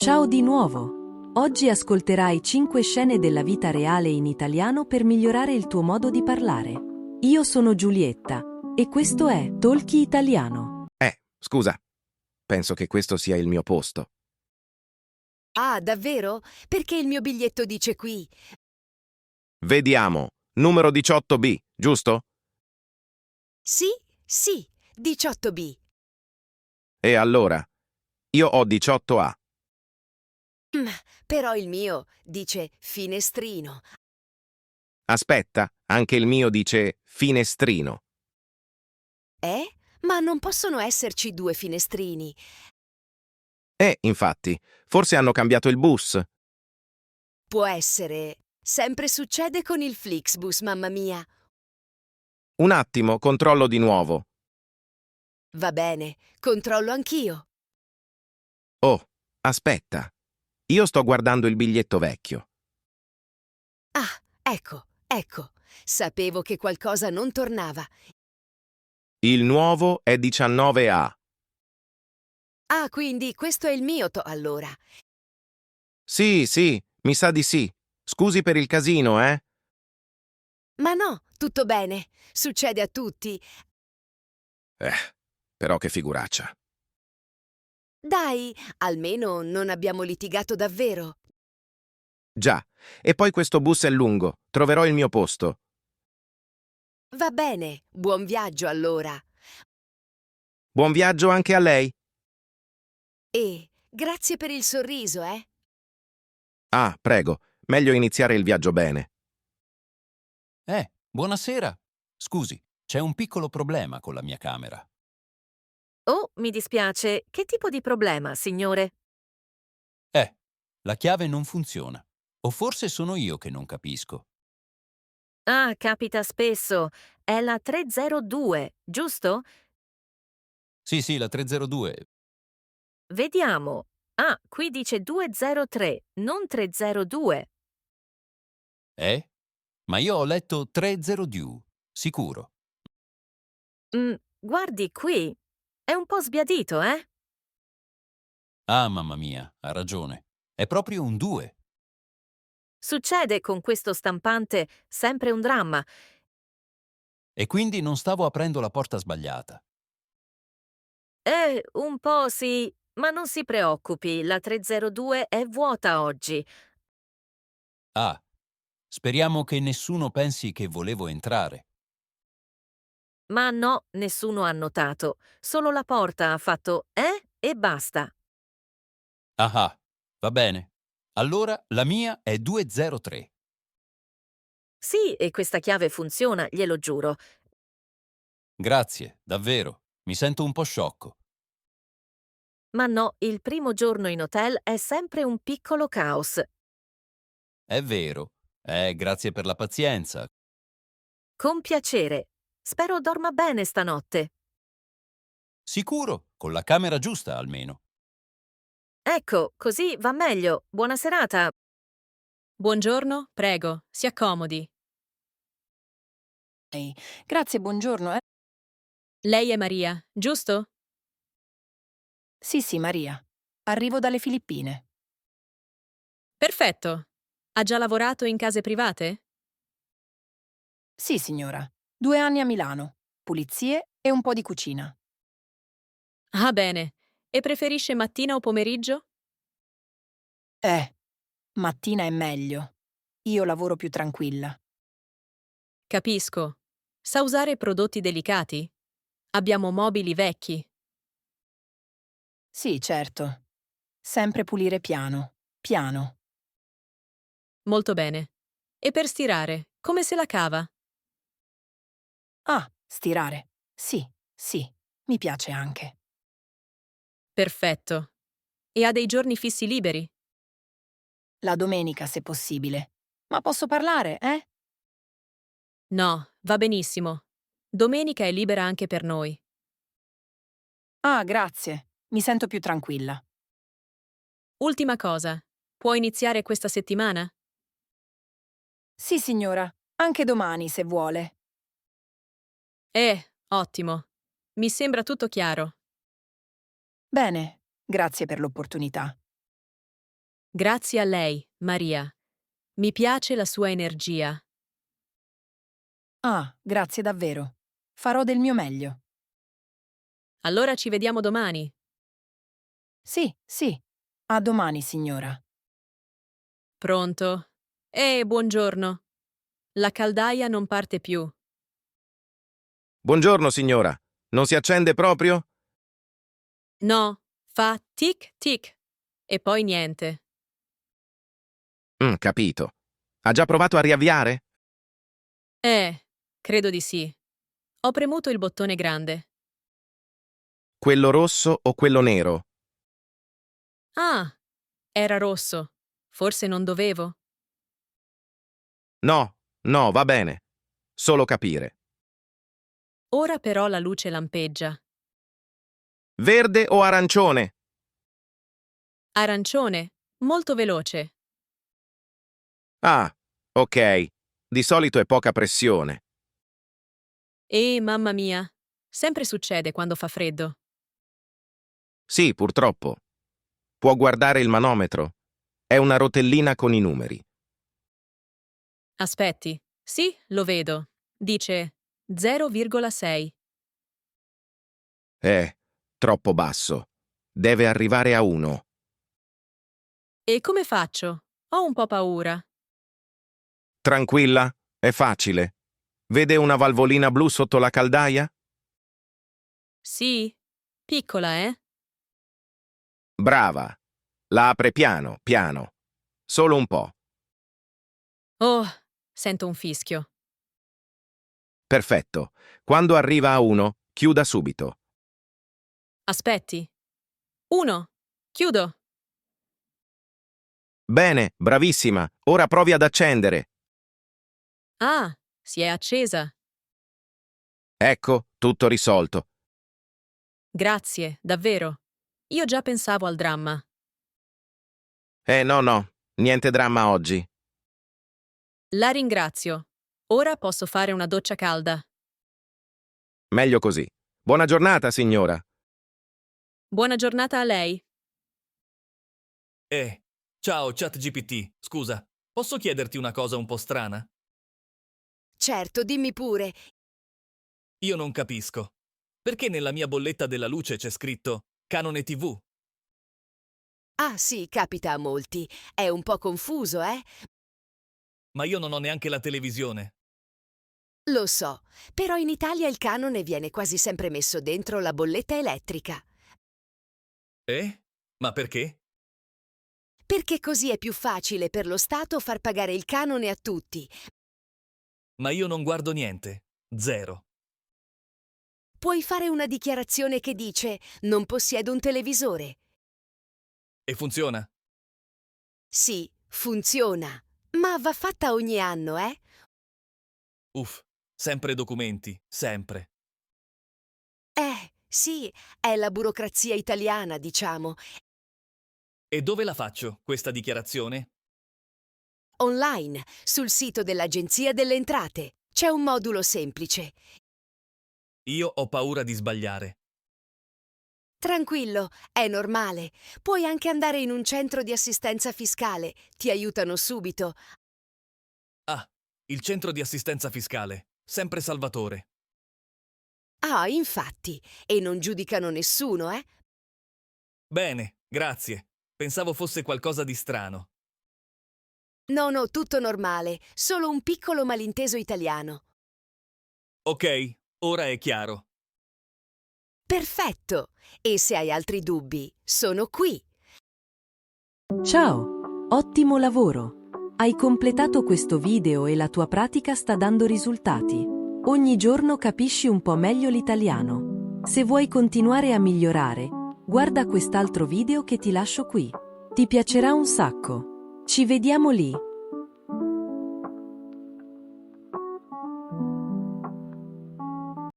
Ciao di nuovo! Oggi ascolterai 5 scene della vita reale in italiano per migliorare il tuo modo di parlare. Io sono Giulietta e questo è Talkie Italiano. Scusa, penso che questo sia il mio posto. Ah, davvero? Perché il mio biglietto dice qui. Vediamo, numero 18B, giusto? Sì, sì, 18B. E allora? Io ho 18A. Però il mio dice finestrino. Aspetta, anche il mio dice finestrino. Eh? Ma non possono esserci due finestrini. Infatti, forse hanno cambiato il bus. Può essere. Sempre succede con il Flixbus, mamma mia. Un attimo, controllo di nuovo. Va bene, controllo anch'io. Oh, aspetta. Io sto guardando il biglietto vecchio. Ah, ecco. Sapevo che qualcosa non tornava. Il nuovo è 19A. Ah, quindi questo è il mio allora. Sì, mi sa di sì. Scusi per il casino, eh? Ma no, tutto bene. Succede a tutti. Però che figuraccia. Dai, almeno non abbiamo litigato davvero. Già, e poi questo bus è lungo. Troverò il mio posto. Va bene, buon viaggio allora. Buon viaggio anche a lei. E grazie per il sorriso, eh? Ah, prego, meglio iniziare il viaggio bene. Buonasera. Scusi, c'è un piccolo problema con la mia camera. Oh, mi dispiace. Che tipo di problema, signore? La chiave non funziona. O forse sono io che non capisco. Ah, capita spesso. È la 302, giusto? Sì, la 302. Vediamo. Ah, qui dice 203, non 302. Ma io ho letto 30 sicuro. Guardi qui. È un po' sbiadito, eh? Ah, mamma mia, ha ragione. È proprio un 2. Succede con questo stampante sempre un dramma. E quindi non stavo aprendo la porta sbagliata. Un po' sì, ma non si preoccupi, la 302 è vuota oggi. Ah, speriamo che nessuno pensi che volevo entrare. Ma no, nessuno ha notato. Solo la porta ha fatto e basta. Ah, va bene. Allora la mia è 203. Sì, e questa chiave funziona, glielo giuro. Grazie, davvero. Mi sento un po' sciocco. Ma no, il primo giorno in hotel è sempre un piccolo caos. È vero. Grazie per la pazienza. Con piacere. Spero dorma bene stanotte. Sicuro, con la camera giusta almeno. Ecco, così va meglio. Buona serata. Buongiorno, prego, si accomodi. Ehi, grazie, buongiorno. Lei è Maria, giusto? Sì, Maria. Arrivo dalle Filippine. Perfetto. Ha già lavorato in case private? Sì, signora. 2 anni a Milano. Pulizie e un po' di cucina. Ah, bene. E preferisce mattina o pomeriggio? Mattina è meglio. Io lavoro più tranquilla. Capisco. Sa usare prodotti delicati? Abbiamo mobili vecchi. Sì, certo. Sempre pulire piano. Piano. Molto bene. E per stirare, come se la cava? Ah, stirare. Sì. Mi piace anche. Perfetto. E ha dei giorni fissi liberi? La domenica, se possibile. Ma posso parlare, eh? No, va benissimo. Domenica è libera anche per noi. Ah, grazie. Mi sento più tranquilla. Ultima cosa. Può iniziare questa settimana? Sì, signora. Anche domani, se vuole. Ottimo. Mi sembra tutto chiaro. Bene, grazie per l'opportunità. Grazie a lei, Maria. Mi piace la sua energia. Ah, grazie davvero. Farò del mio meglio. Allora ci vediamo domani. Sì, sì. A domani, signora. Pronto? Buongiorno. La caldaia non parte più. Buongiorno, signora. Non si accende proprio? No, fa tic tic. E poi niente. Capito. Ha già provato a riavviare? Credo di sì. Ho premuto il bottone grande. Quello rosso o quello nero? Ah, era rosso. Forse non dovevo. No, no, va bene. Solo capire. Ora però la luce lampeggia. Verde o arancione? Arancione, molto veloce. Ah, ok. Di solito è poca pressione. Mamma mia, sempre succede quando fa freddo. Sì, purtroppo. Può guardare il manometro. È una rotellina con i numeri. Aspetti. Sì, lo vedo. Dice 0,6. Troppo basso. Deve arrivare a 1. E come faccio? Ho un po' paura. Tranquilla, è facile. Vede una valvolina blu sotto la caldaia? Sì, piccola, eh? Brava. La apre piano, piano. Solo un po'. Oh, sento un fischio. Perfetto. Quando arriva a 1, chiuda subito. Aspetti. 1. Chiudo. Bene, bravissima. Ora provi ad accendere. Ah, si è accesa. Ecco, tutto risolto. Grazie, davvero. Io già pensavo al dramma. No, no, niente dramma oggi. La ringrazio. Ora posso fare una doccia calda. Meglio così. Buona giornata, signora. Buona giornata a lei. Ciao ChatGPT, scusa, posso chiederti una cosa un po' strana? Certo, dimmi pure. Io non capisco. Perché nella mia bolletta della luce c'è scritto Canone TV? Ah sì, capita a molti. È un po' confuso, eh? Ma io non ho neanche la televisione. Lo so, però in Italia il canone viene quasi sempre messo dentro la bolletta elettrica. Ma perché? Perché così è più facile per lo Stato far pagare il canone a tutti. Ma io non guardo niente. Zero. Puoi fare una dichiarazione che dice «Non possiedo un televisore». E funziona? Sì, funziona. Ma va fatta ogni anno, eh? Uff, sempre documenti, sempre. Sì, è la burocrazia italiana, diciamo. E dove la faccio, questa dichiarazione? Online, sul sito dell'Agenzia delle Entrate. C'è un modulo semplice. Io ho paura di sbagliare. Tranquillo, è normale. Puoi anche andare in un centro di assistenza fiscale. Ti aiutano subito. Ah, il centro di assistenza fiscale. Sempre Salvatore. Ah, infatti. E non giudicano nessuno, eh? Bene, grazie. Pensavo fosse qualcosa di strano. No, tutto normale. Solo un piccolo malinteso italiano. Ok, ora è chiaro. Perfetto! E se hai altri dubbi, sono qui. Ciao! Ottimo lavoro! Hai completato questo video e la tua pratica sta dando risultati. Ogni giorno capisci un po' meglio l'italiano. Se vuoi continuare a migliorare, guarda quest'altro video che ti lascio qui. Ti piacerà un sacco. Ci vediamo lì!